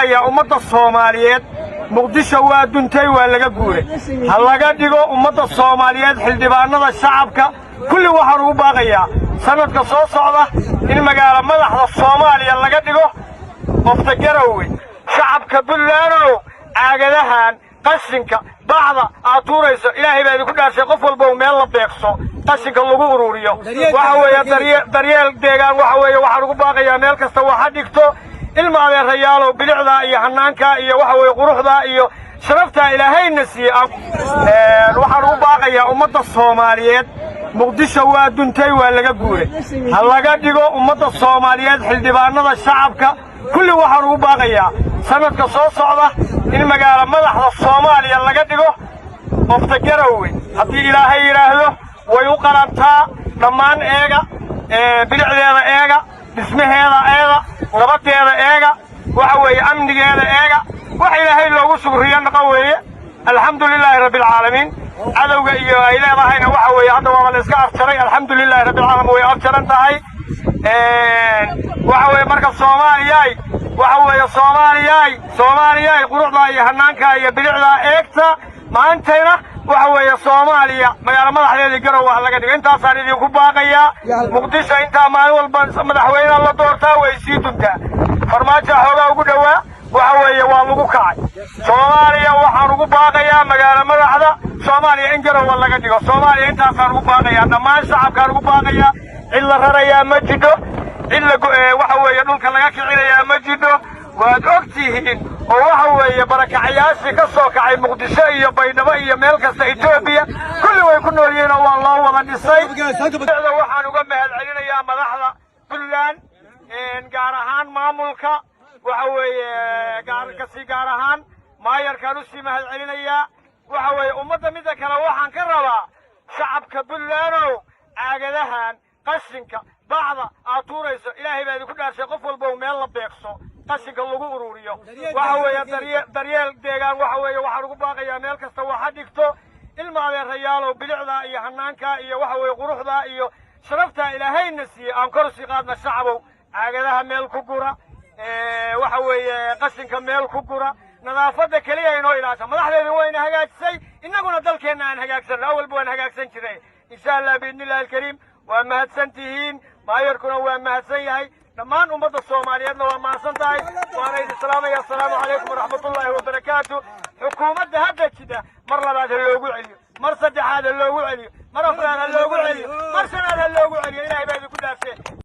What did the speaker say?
baaqayaa ummadda Soomaaliyeed muqdisho waa duntay waa laga guuray ha laga dhigo ummadda Soomaaliyeed xildhibaanada shacabka kulli waxaan ugu baaqayaa sanadka soo socda in magaalo madaxda Soomaaliya laga dhigo qofta Garowe shacabka Buntland caagadahan qashinka bacda aatuurayso ilaahay baa idinku dhaarshay qof walba meel la beeqso qashinka lagu ururiyo waxa weeye daryeel deegaan waxa weeye waxaan ugu baaqayaa meel kasta waxa dhigto ilma adeerayaal bilicda iyo hanaanka iyo waxa weeye quruxda iyo sharafta ilaahayna siiyay waxaan ugu baaqayaa ummadda Soomaaliyeed muqdisho waa duntay waa laga guuray ha laga dhigo ummadda Soomaaliyeed xildhibaanada shacabka kulli waxaan ugu baaqayaa sanadka soo socda in magaalo madaxda Soomaaliya laga dhigo qofta Garowe haddii ilaahay yiraahdo way u qalantaa dhammaan eega bilicdeeda eega dhismaheeda eega nabadeeda eega waxa weeye amnigeeda eega wax ilaahay loogu shukriyo naqa weeye alxamdulilaahi rabbil caalamiin cadawga iyo ay leedahayna waxa weeye hadda waa la iska afjaray alxamdulilaahi rabbil caalamiin way afjaran tahay waxa weeye marka Soomaaliyaay waxa weeye Soomaaliyaay quruxda iyo hanaanka iyo bilicda eegta maantayna waxa weeye Soomaaliya magaalo madaxdeeda Garowe laga dhigo intaasaan idinku baaqayaa muqdisho inta maalin walba madaxweynaha la doortaa way sii duntaa farmaajo xoogaa ugu dhawaa waxa weeye waa lagu kacay Soomaaliya waxaan ugu baaqayaa magaalo madaxda Soomaaliya in Garowe laga dhigo Soomaaliya intaasaan ugu baaqayaa dhammaan shacabkaan ugu baaqayaa in la rarayaa ma jiro in la waxa weeye dhulka laga kicinayaa ma jiro waad ogtihiin oo waxa weeye barakacayaashii ka soo kacay muqdisho iyo baydhabo iyo meel kasta Itoobiya kulli way ku nool yihiin oo waa loo wada dhisay waxaan uga mahadcelinayaa madaxda Buntland gaar ahaan maamulka waxa weeye gaar ahaan maayarkaan u sii mahadcelinayaa waxa weeye ummadda midda kale waxaan ka rabaa shacabka Buntland caagadahan qashinka bacda aatuurayso ilaahay baa idinku dhaarshay qof walba meel la beeqso qashinka lagu ururiyo waxa weeye daryeel deegaan waxa weeye waxaan ugu baaqayaa meel kasta waxa dhigto ilma adeerayaal bilicda iyo hanaanka iyo waxa weeye quruxda iyo sharafta ilaahayna siiyay aan kor sii qaadna shacabow caagadaha meel ku gura waxa weeye qashinka meel ku gura nadaafada kaliya inoo ilaasha madaxdeedu wayna hagaajisay innaguna dalkeena aan hagaagsan awalba waan hagaagsan jiray insha Allah biidnillaahi alkariim waa mahadsantihiin maayarkuna waa mahadsan yahay dhammaan ummadda Soomaaliyeedna waa mahadsan tahay waana idin salaamaya assalaamu calaykum waraxmatullaahi wabarakaatuh xukuumadda hadda jida mar labaad loogu celiyo mar saddexaad loogu celiyo mar afraad loogu celiyo mar shanaad loogu celiyo ilaahay baa idinku dhaafay